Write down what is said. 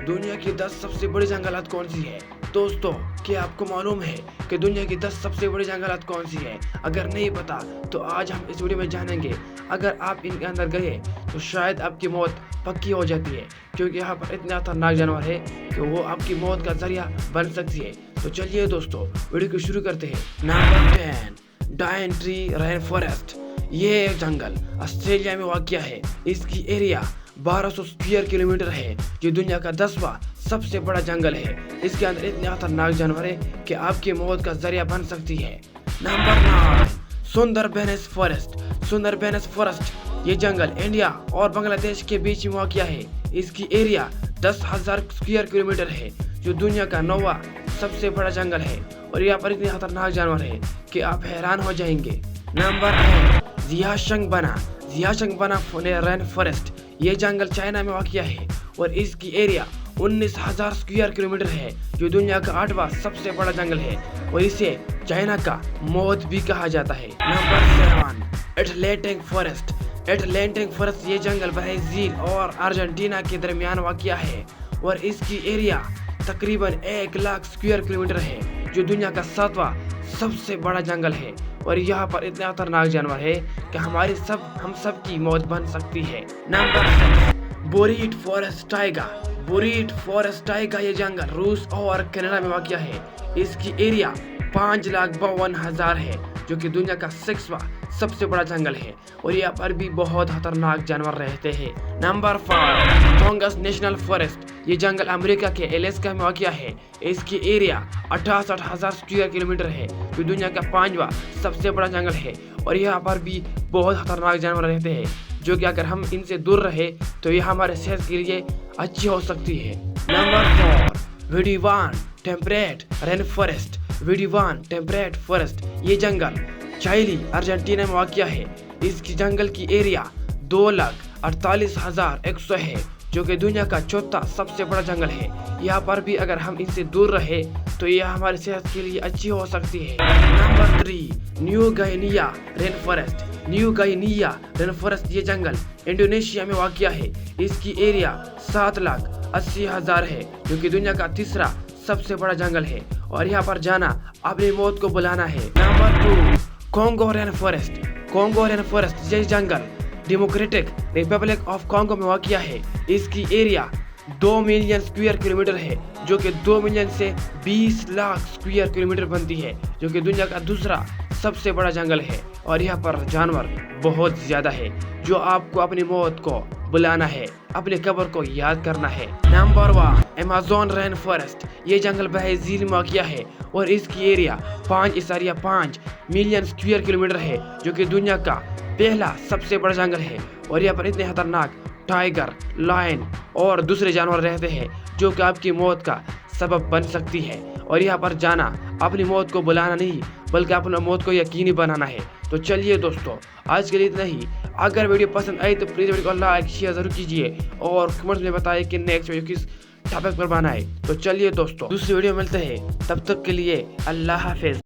دنیا کی 10 سب سے بڑی جنگلات کون سی ہے؟ دوستو، کیا آپ کو معلوم ہے کہ دنیا کی 10 سب سے بڑی جنگلات کون سی ہے؟ اگر نہیں پتا تو آج ہم اس ویڈیو میں جانیں گے۔ اگر آپ ان کے اندر گئے تو شاید آپ کی موت پکی ہو جاتی ہے، کیونکہ یہاں پر اتنے خطرناک جانور ہے کہ وہ آپ کی موت کا ذریعہ بن سکتی ہے۔ تو چلیے دوستو، ویڈیو کو شروع کرتے ہیں۔ Number 10، Daintree rain forest. یہ جنگل آسٹریلیا میں واقع ہے۔ اس کی ایریا 1200 اسکوائر کلومیٹر ہے، جو دنیا کا 10واں سب سے بڑا جنگل ہے۔ اس کے اندر اتنے خطرناک جانور ہیں کہ آپ کی موت کا ذریعہ بن سکتی ہے۔ Number 9، Sundarbans forest. Sundarbans forest یہ جنگل انڈیا اور بنگلہ دیش کے بیچ میں واقع ہے۔ اس کی ایریا 10,000 اسکوائر کلومیٹر ہے، جو دنیا کا 9واں سب سے بڑا جنگل ہے، اور یہاں پر اتنے خطرناک جانور ہیں کہ آپ حیران ہو جائیں گے۔ نمبر 8، زیاشنگبنا۔ زیاشنگبنا رین فارسٹ یہ جنگل چائنا میں واقع ہے، اور اس کی ایریا 19,000 اسکوائر کلومیٹر ہے، جو دنیا کا 8واں سب سے بڑا جنگل ہے، اور اسے چائنا کا موت بھی کہا جاتا ہے۔ Number 7، Atlantic forest. Atlantic forest یہ جنگل برازیل اور ارجنٹینا کے درمیان واقع ہے، اور اس کی ایریا تقریباً 1,00,000 اسکوائر کلومیٹر ہے، جو دنیا کا 7واں سب سے بڑا جنگل ہے، اور یہاں پر اتنے خطرناک جانور ہے کہ ہم سب کی موت بن سکتی ہے۔ Number 6، boreal forest taiga. Boreal forest taiga یہ جنگل روس اور کینیڈا میں واقع ہے۔ اس کی ایریا 5,52,000 ہے، جو کہ دنیا کا 6واں سب سے بڑا جنگل ہے، اور یہاں پر بھی بہت خطرناک جانور رہتے ہیں۔ Number 5، Tongass National Forest. یہ جنگل امریکہ کے الاسکا میں واقع ہے۔ اس کی ایریا 68,000 اسکوائر کلومیٹر ہے، جو دنیا کا 5واں سب سے بڑا جنگل ہے، اور یہاں پر بھی بہت خطرناک جانور رہتے ہیں، جو کہ اگر ہم ان سے دور رہے تو یہ ہمارے صحت کے لیے اچھی ہو سکتی ہے۔ Number 4، Valdivian temperate rain forest. Valdivian temperate forest یہ جنگل چیلی ارجنٹینا میں واقع ہے۔ اس کی جنگل کی ایریا 2,48,100 ہے، جو کہ دنیا کا 4تھا سب سے بڑا جنگل ہے۔ یہاں پر بھی اگر ہم ان سے دور رہے تو یہ ہماری صحت کے لیے اچھی ہو سکتی ہے۔ Number 3، New Guinea rain forest. New Guinea rain forest یہ جنگل انڈونیشیا میں واقع ہے۔ اس کی ایریا 7,80,000 ہے، جو کہ دنیا کا 3را سب سے بڑا جنگل ہے، اور یہاں پر جانا اپنی موت کو بلانا ہے۔ Number 2، Congo rain forest. Congo rain forest یہ جنگل ڈیموکریٹک ریپبلک آف کانگو میں واقع ہے۔ اس کی ایریا 2 ملین اسکوائر کلومیٹر ہے، جو کہ 2 ملین سے 20 لاکھ اسکوائر کلومیٹر بنتی ہے، جو کہ دنیا کا 2سرا سب سے بڑا جنگل ہے، اور یہاں پر جانور بہت زیادہ ہے، جو آپ کو اپنی موت کو بلانا ہے، اپنی قبر کو یاد کرنا ہے۔ Number 1، Amazon rain forest. یہ جنگل برازیل میں واقع ہے، اور اس کی ایریا 5.5 ملین اسکوائر کلومیٹر ہے، جو کہ دنیا کا پہلا سب سے بڑا جنگل ہے، اور یہاں پر اتنے خطرناک ٹائیگر، لائن اور دوسرے جانور رہتے ہیں، جو کہ آپ کی موت کا سبب بن سکتی ہے، اور یہاں پر جانا اپنی موت کو بلانا نہیں بلکہ اپنی موت کو یقینی بنانا ہے۔ تو چلیے دوستو، آج کے لیے اتنا ہی۔ اگر ویڈیو پسند آئی تو پلیز ویڈیو کو لائک شیئر ضرور کیجیے، اور کمنٹس میں بتائیں کہ نیکسٹ ویڈیو کس ٹاپک پر بنائے۔ تو چلیے دوستو، دوسری ویڈیو ملتے ہیں، تب تک کے لیے اللہ حافظ۔